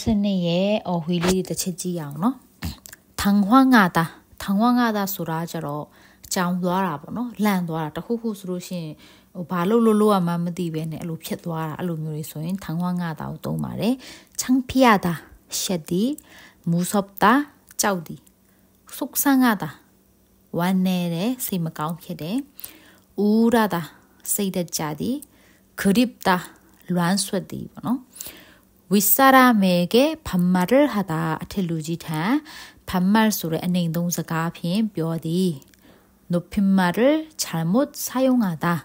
50년에 어휘리 대체지야오노 당황하다 소라저로 장도하라 보노 란도하라 후후스로신 바로로로아 마무디베네 알로 폈도하라 알로 묘리 소인 당황하다 또 말에 창피하다 셰디 무섭다 짜우디 속상하다 완내래 세마가운 펴대 우울하다 세이다짜디 그립다 란스와디 보노 윗사람에게 반말을 하다 텔루지타 반말 소리 안행동사가 핀 뼈디 높임말을 잘못 사용하다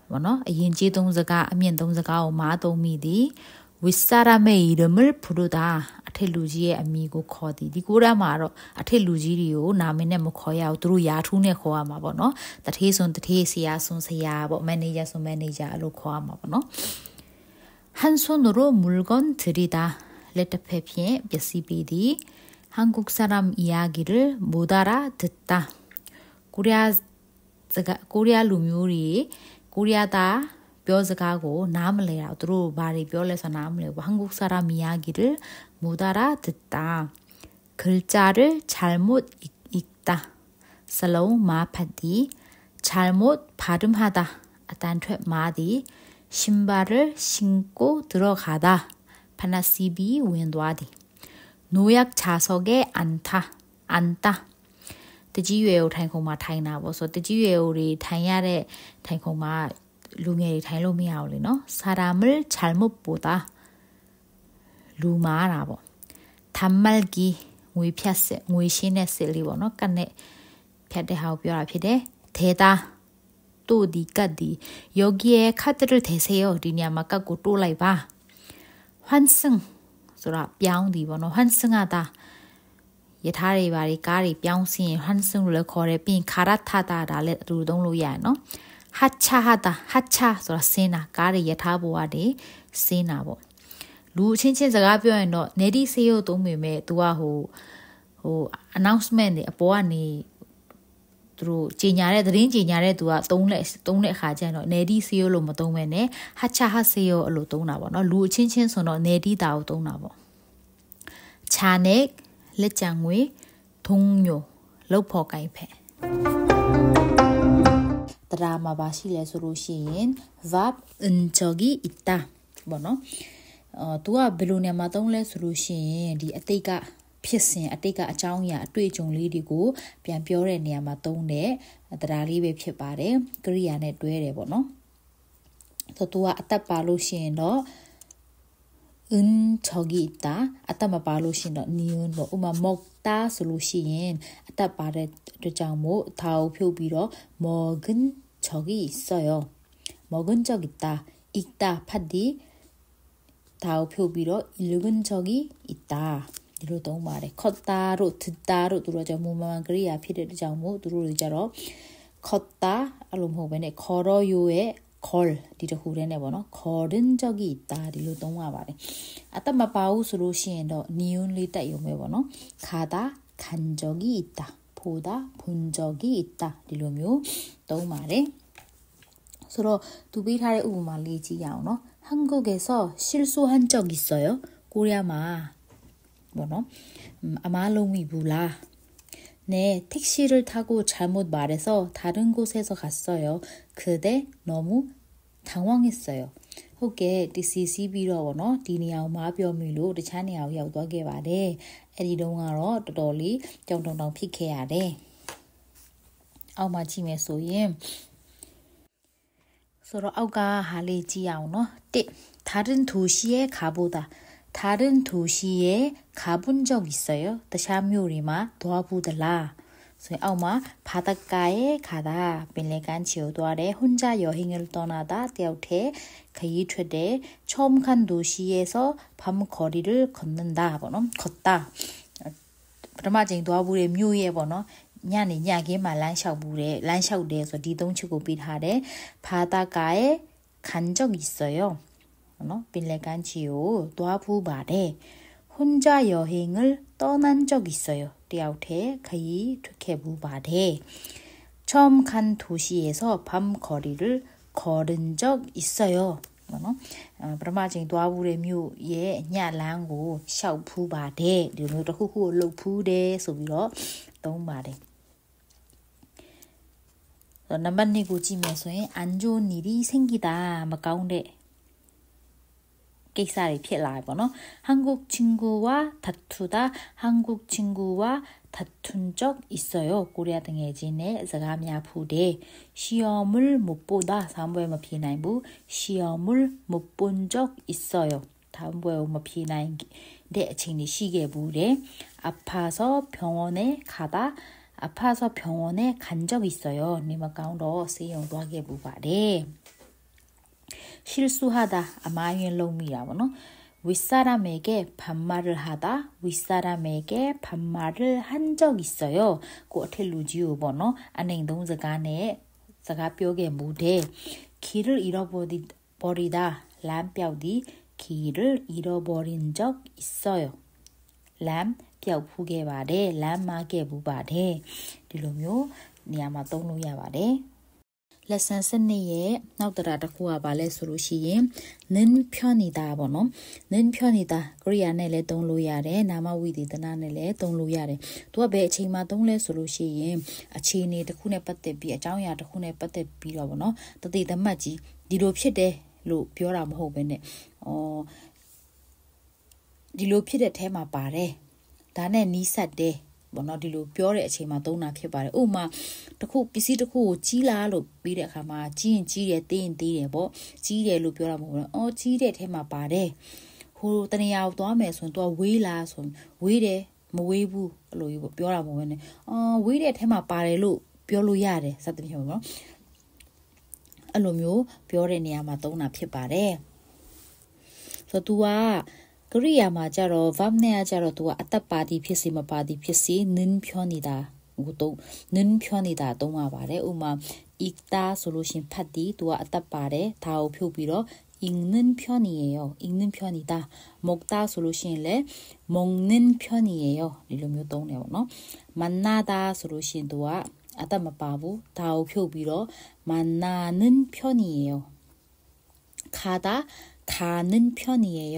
뭐노 인지동사가 안면동사가 오마동미디 윗사람의 이름을 부르다 텔루지의 아미고 코디 디고라마로 텔루지리오 나미네 뭐 거야 두루 야투네 코아마 보노 다테손 다테시야 손세야 뭐 매니저 알로 코아마 보노 한 손으로 물건 들이다 레터페피에 벼시비디 한국 사람 이야기를 못 알아듣다 코리아 루뮤리 코리아다 벼스가고 남을래야 두루 말이 벼래서 남을래고 한국 사람 이야기를 못 알아듣다 글자를 잘못 읽다 슬로우 마파디 잘못 발음하다 단퇴 마디 신발을 신고 들어가다 파나시비 웬도아디 노약 자석에 앉다 뜨지외오 타이콩마 타이나보소 뜨지외오리 타이야레 타이콩마 룽에리 타이로미아올리노 사람을 잘못 보다 루마라보 단말기 무이시네슬리보노 깐네 펴대하오 뼈라 피대 대다 또 니까디 여기에 카드를 대세요 리니아마 까고 또 라이바 환승 소라 뿅디 보노 환승하다 예타리 바리 까리 뿅신 환승을 거래 빈 갈아타다 라레 루동로야 노 하차하다 하차 소라 세나 까리 예타보아디 세나보 루 친친자가 뼈에노 내리세요 동메메 두아 호 announcement 보아니သူကြီးညာတဲ့သတင်းကြီးညာတဲ့သူကသုံးတဲ့အခါကျတော့နေဒီစီယိုလို့မသုံးဘဲနဲ့ဟချဟစီယိုအဲ့လိုသုံးတာပေါ့နော်လူအချင်းချင်းဆိုတော့နေဒီတာကိုသုံးတာပေါ့ခြာနဲ့လက်ကြံငွေထုံညိုလောက်ဖို့ကိုင်းဖက်တရားမှာပါရှိလဲဆိုလို့ရှိရင် verb 은적이 있다ပေါ့နော်သူကဘယ်လိုနေမှာသုံးလဲဆိုလို့ရှိရင်ဒီအတိတ်ကဖြစ်စဉ်အတိတ်ကအကြောင်းအရာအတွေ့အကြုံလေးတွေကိုပြန်ပြောတဲ့နေရာမှာသုံးတဲ့တရားလေးပဲဖြစ်ပါတယ်ကရိယာနဲ့တွဲတယ်ပေါ့နော်ဆိုတော့အသက်ပါလို့ရှိရင်တော့저기 있다အသက်မပါလို့ရှိရင်တော့니은ပေါ့ဥမာ먹다ဆိုလို့ရှိရင်အသက်ပါတဲ့အတွက်ကြောင့်မို့ဒါကိုဖြုတ်ပြီးတော့먹은 적이 있어요 먹은 적 있다 읽다 팥디ဒါကိုဖြုတ်ပြီးတော့읽은 적이 있다ဒီလိုသုံးပါတယ်컸다တို့듣다တို့သူတို့ကြောင့်မူမန်ကရိယာဖြစ်တဲ့ကြောင့်မို့သူတို့တွေကြတော့컸다အဲ့လိုမဟုတ်ဘဲနဲ့걸어요ရဲ့걸ဒီတခုတည်းနဲ့ပေါ့နော်걸은 적이 있다ဒီလိုသုံးရပါတယ်အတမပါဘူးဆိုလို့ရှိရင်တော့니은လေးတက်ရုံပဲပေါ့နော်가다 간 적이 있다 보다 본 적이 있다ဒီလိုမျိုးသုံးပါတယ်ဆိုတော့သူပေးထားတဲ့ဥပမာလေးကြည့်ရအောင်နော်한국에서 실수한 적 있어요 코리아마 뭐노 아마롱이 불라 네 택시를 타고 잘못 말해서 다른 곳에서 갔어요 그때 너무 당황했어요ဟုတ်ကဲ့ DCCB တော့ဗောနော်ဒီနေရာကိုမပြောမိလို့တခြားနေရာကိုရောက်သွားခဲ့ပါတယ်အဲ့ဒီတုန်းကတော့တော်တော်လေးကြောင်တောင်ဖြစ်ခဲ့ရတယ်အောက်မှာကြည့်မယ်ဆိုရင်ဆိုတော့အောက်ကဟာလေးကြည့်အောင်နော်1 다른 도시에 가보다 다른 도시에 가본 적 있어요? 다샤묘리마 도와보들라. 아우마 바닷가에 가다 빈레간 지오도아래 혼자 여행을 떠나다 때우테 그이 최대 처음 간 도시에서 밤 거리를 걷는다. 번호 걷다. 그러마징 도와보래 묘에 번호 냐니 냐게 말란샤부래 란샤우데에서 디동치고 비하래 바닷가에 간 적 있어요. 빌레간지요 도와부바래 혼자 여행을 떠난 적 있어요. 띠아우테 가이 두케부바래 처음 간 도시에서 밤 거리를 걸은 적 있어요. နော်ပထမချိန်သွားဘူးတဲ့မြို့ရဲ့ညလန်းကိုရှောက်ဖူးပါတယ်ဒီလိုမျိုးတစ်ခုခုကိုလှုပ်ဖူးတယ်ဆိုပြီးတော့သုံးပါတယ်နံပါတ်2ကိုကြည့်မယ်ဆိုရင်안 좋은 일이 생기다မကောင်းတဲ့ကိစ္စတွေဖြစ်လာပေါ့နော်한국 친구와 다투다 한국 친구와 다툰 적 있어요. 고리아 등해진의 자가미아 부대 시험을 못 보다 다음부에 뭐 비나이부 시험을 못 본 적 있어요. 다음부에 뭐 비나인 데 진이 시계 부대 아파서 병원에 간 적 있어요. 니마 가운데 세용도 하게 부바래. 실수하다 아마인 롱미라고노 윗사람에게 반말을 하다 윗사람에게 반말을 한 적 있어요. 고텔루지우 번호 안행동자간에 자가뼈게 무대 길을 잃어버리다 람뼈디 길을 잃어버린 적 있어요. 람뼈부게 말해 람마게 부바래 디로묘 니아마 동로야 말해 레슨 선네의 나오더라 다쿠아 발레 소루시인 는 편이다 번호 는 편이다 코리아네레 동로야래 나마위디드나네레 동로야래 또가 배ချိန်မှာသုံးလဲဆိုလို့ရှိရင်အခြေအနေတစ်ခုနဲ့ပတ်သက်ပြီးအကြောင်းအရာတစ်ခုနဲ့ပတ်သက်ပြီးတော့ဗောနော်တတိသမတ်ကြီးဒီလိုဖြစ်တယ်လို့ပြောတာမဟုတ်ဘဲနဲ့ဒီလိုဖြစ်တဲ့အဲမှာပါတယ်ဒါနဲ့နီးစပ်တယ်ဘောနော်ဒီလိုပြောတဲ့အချိန်မှာသုံးတာဖြစ်ပါတယ်ဥပမာတစ်ခုပစ္စည်းတစ်ခုကိုကြီးလားလို့ပြီးတဲ့အခါမှာကြီးရင်ကြီးတယ်သေးရင်သေးတယ်ပေါ့ကြီးတယ်လို့ပြောတာမဟုတ်ဘူးအော်ကြီးတဲ့ထဲမှာပါတယ်ဟိုတနေရာကိုသွားမယ်ဆိုရင်တော့ဝေးလားဆိုရင်ဝေးတယ်မဝေးဘူးအဲ့လိုကြီးပြောတာမဟုတ်ဘူးနဲ့ဝေးတဲ့ထဲမှာပါတယ်လို့ပြောလို့ရတယ်စသဖြင့်ပေါ့နော်အဲ့လိုမျိုးပြောတဲ့နေရာမှာသုံးတာဖြစ်ပါတယ်ဆိုတော့ तू ကကရိယာမှာကြတော့ verb နဲ့ကြတော့ तू ကအသက်ပါသည်ဖြစ်စီမပါသည်ဖြစ်စီ는 편이다ကိုတော့는 편이다သုံးရပါတယ်ဥမာ 읽다 ဆိုလို့ရှင်ဖတ်သည် तू ကအသက်ပါတယ်ဒါကိုဖြုတ်ပြီးတော့읽는 편이에요 읽는 편이다 먹다 ဆိုလို့ရှင်လည်း먹는 편이에요ဒီလိုမျိုးသုံးတယ်ပေါ့နော်만나다 ဆိုလို့ရှင် तू ကအသက်မပါဘူးဒါကိုဖြုတ်ပြီးတော့만나는 편이에요 가는 편이에요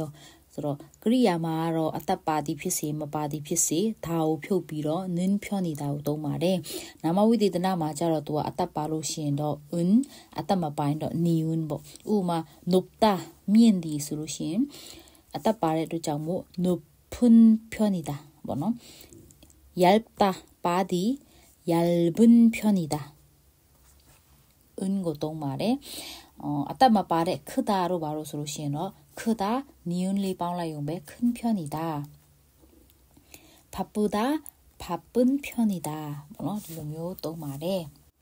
ဆိုတော့ကရိယာမှာတော့အသက်ပါသည်ဖြစ်စေမပါသည်ဖြစ်စေဒါကိုဖြုတ်ပြီးတော့는 편이다ကိုသုံးပါတယ်နာမဝိသေသနမှာကျတော့ तू ကအသက်ပါလို့ရှိရင်တော့အသက်မပိုင်းတော့niunပေါ့ဥပမာ높다မြင့်သည်ဆိုလို့ရှိရင်အသက်ပါတဲ့အတွက်ကြောင့်မို့높은 편이다ပေါ့နော်얇다ပါသည်얇은 편이다ကိုသုံးပါတယ်အသက်မပါတဲ့크다လို့ဘာလို့ဆိုလို့ရှိရင်တော့크다 니은လေးပေါင်းလိုက်ရုံပဲ큰 편이다 바쁘다 바쁜 편이다ပေါ့နော်ဒီလိုမျိုးသုံးပါတယ်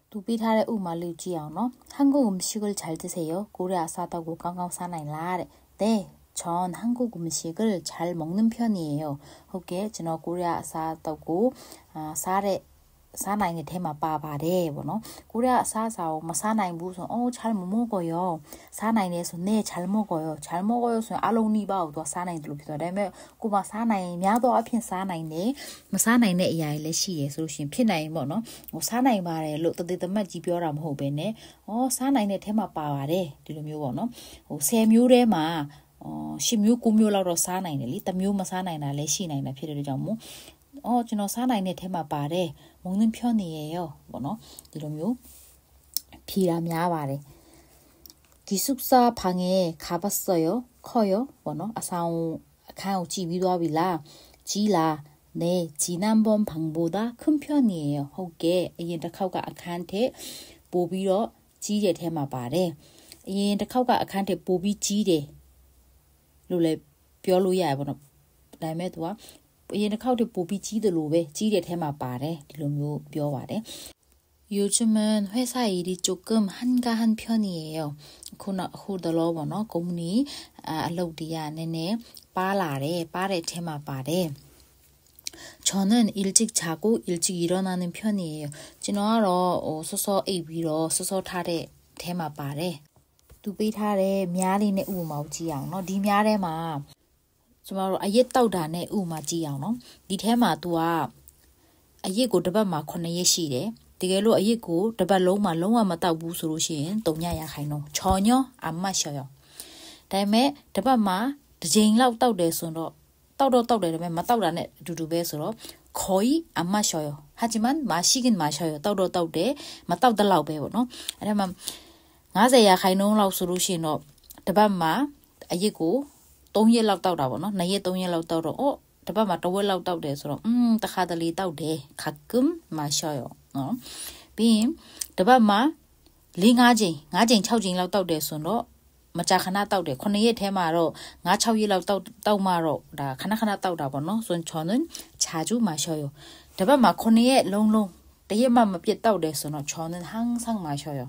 သူပေးထားတဲ့ဥမာလေးကြည့်အောင်နော်한국 음식을 잘 드세요 고래 아사다고 깡깡 사나이라 네 전 한국 음식을 잘 먹는 편이에요ဟုတ်ကဲ့ကျွန်တော်ကိုရီးယားအစားအသောက်ကိုစားနိုင်တဲ့ထဲမှာပါပါတယ်ဗောနော်ကိုရီးယားအစားအစာကိုမစားနိုင်ဘူးဆိုရင်잘 못 먹어요စားနိုင်တယ်ဆို네 잘 먹어요 잘 먹어요ဆိုရင်အလုံးနီးပါကိုသူစားနိုင်တယ်လို့ပြောတယ်ဒါပေမဲ့ကိုမစားနိုင်များသောအဖြစ်စားနိုင်တယ်မစားနိုင်တဲ့အရာတွေလည်းရှိရဆိုလို့ရှိရင်ဖြစ်နိုင်ဗောနော်ဟိုစားနိုင်ပါတယ်လို့တသေးသမတ်ကြီးပြောတာမဟုတ်ဘဲနဲ့စားနိုင်တဲ့ထဲမှာပါပါတယ်ဒီလိုမျိုးဗောနော်ဟို10မျိုးထဲမှာ10မျိုး9မျိုးလောက်တော့စားနိုင်တယ်လीတစ်မျိုးမစားနိုင်တာလည်းရှိနိုင်တာဖြစ်တဲ့ကြောင့်မို့ကျွန်တော်စားနိုင်တဲ့ထဲမှာပါတယ်먹는 편이에요ပေါ့နော်ဒီလိုမျိုးဖြေတာများပါတယ်기숙사 방에 가봤어요 커요ပေါ့နော်အဆောင်အခန်းကိုကြည့်ပြီးသွားပြီလားကြီးလား네 지난번 방보다 큰 편이에요ဟုတ်ကဲ့အရင်တစ်ခေါက်ကအခန်းထက်ပိုပြီးတော့ကြီးတဲ့ထဲမှာပါတယ်အရင်တစ်ခေါက်ကအခန်းထက်ပိုပြီးကြီးတယ်လို့လည်းပြောလို့ရတယ်ပေါ့နော်ဒါပေမဲ့သူကအရင်တစ်ခေါက်တည်းပိုပြီးကြီးတယ်လို့ပဲကြီးတဲ့ထဲမှာပါတယ်ဒီလိုမျိုးပြောပါတယ်요즘은 회사 일이 조금 한가한 편이에요. 호들로 보노 고문이 알로디야 네네 빠라래 빠레 테마 빠레. 저는 일찍 자고 일찍 일어나는 편이에요. 진화로 서서 에비로 서서 타래 테마 빠레. 두비 타래 미아리네 우마우지양 너 디미아레마 ကျမတို့အရက်တောက်တာနဲ့ဥမာကြည့်အောင်နော်ဒီထဲမှာ तू ကအရက်ကိုတစ်ပတ်မှာ9ရက်ရှိတယ်တကယ်လို့အရက်ကိုတစ်ပတ်လုံးမှာလုံးဝမတောက်ဘူးဆိုလို့ရှိရင်3ညရခိုင်တော့ချော်ညောအမတ်ရှော် ဒါပေမဲ့တပတ်မှာတစ်ချိန်လောက်တောက်တယ်ဆိုတော့တောက်တယ်ဒါပေမဲ့မတောက်တာနဲ့အတူတူပဲဆိုတော့거의 안 마셔요. 하지만 마시긴 마셔요.တောက်တယ်မတောက်တဲ့လောက်ပဲပေါ့နော်အဲ့ဒါမှ50%လောက်ဆိုလို့ရှိရင်တော့တပတ်မှာအရစ်ကို3ရက်လောက်တောက်တာပေါ့နော်2ရက်3ရက်လောက်တောက်တော့တပတ်မှာတစ်ဝက်လောက်တောက်တယ်ဆိုတော့တခါတလေတောက်တယ်가끔 마셔요နော်ပြီးရင်တပတ်မှာ4-5ချိန်6ချိန်လောက်တောက်တယ်ဆိုတော့မကြာခဏတောက်တယ်9ရက်ထဲမှာတော့5-6ရက်လောက်တောက်မှတော့ဒါခဏတောက်တာပေါ့နော်ဆို저는 자주 마셔요တပတ်မှာ9ရက်လုံးတရက်မှမပြတ်တောက်တယ်ဆိုတော့저는 항상 마셔요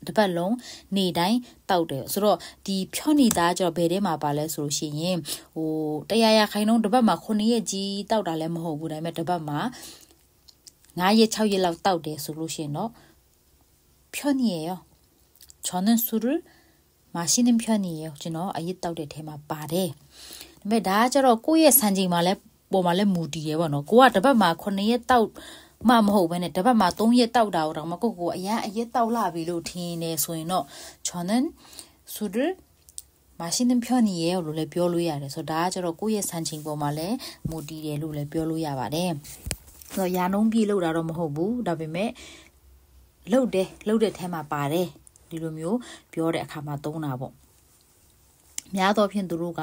တပတ်လုံးနေတိုင်းတောက်တယ်ဆိုတော့ဒီဖြောနေတာကျတော့ဘယ်ထဲမှာပါလဲဆိုလို့ရှိရင်100%တပတ်မှာ9ရက်ကြီးတောက်တာလည်းမဟုတ်ဘူးဒါပေမဲ့တပတ်မှာ9ရက်6ရက်လောက်တောက်တယ်ဆိုလို့ရှိရင်တော့편이에요 저는 술을 마시는 편이에요ကျွန်တော်အရစ်တောက်တဲ့ထဲမှာပါတယ်ဒါပေမဲ့ဒါကကျတော့ကိုယ့်ရဲ့စံချိန်မှာလဲပေါ်မှာလဲမူတည်တယ်ပေါ့နော်ကိုကတပတ်မှာ9ရက်တောက်မှမဟုတ်ဘဲနဲ့တပတ်မှာ3ရက်တောက်တာတော့မကိုအရင်အရက်တောက်လာပြီလို့ထင်နေဆိုရင်တော့저는 술을 마시는 편이에요လို့လည်းပြောလို့ရတယ်ဆိုတော့ဒါကကျတော့ကိုယ့်ရဲ့စံချိန်ပေါ်မှာလဲမူတည်တယ်လို့လည်းပြောလို့ရပါတယ်ဆိုတော့ရာနှုန်းပြည့်လို့တာတော့မဟုတ်ဘူးဒါပေမဲ့လှုပ်တဲ့ထဲမှာပါတယ်ဒီလိုမျိုးပြောတဲ့အခါမှာသုံးတာပေါ့များသောဖြင့်သူတို့က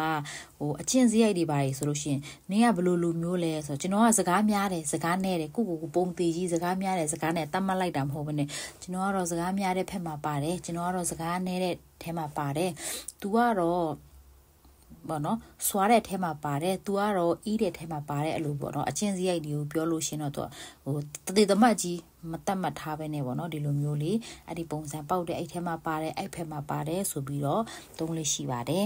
အကျင့်စရိုက်တွေပါတယ်ဆိုလို့ရှိရင်နင်းကဘယ်လိုလူမျိုးလဲဆိုတော့ကျွန်တော်ကစကားများတယ်စကားနဲ့တယ်ကိုပုံသေးကြီးစကားများတယ်စကားနဲ့တတ်မှတ်လိုက်တာမဟုတ်ဘဲနဲ့ကျွန်တော်ကတော့စကားများတဲ့ဖက်မှာပါတယ်ကျွန်တော်ကတော့စကားနဲ့တဲ့ထဲမှာပါတယ်သူကတော့ဘောနော်စွာတဲ့ထဲမှာပါတယ်သူကတော့အီးတဲ့ထဲမှာပါတယ်အဲ့လိုပေါ့နော်အကျင့်စရိုက်တွေကိုပြောလို့ရှင်တော့သူတသမတ်ကြီးမတတ်မှတ်ထားပဲねပေါ့နော်ဒီလိုမျိုးလေးအဲ့ဒီပုံစံပေါက်တဲ့အဲ့ထဲမှာပါတယ်အဲ့ဖက်မှာပါတယ်ဆိုပြီးတော့သုံးလေးရှိပါတယ်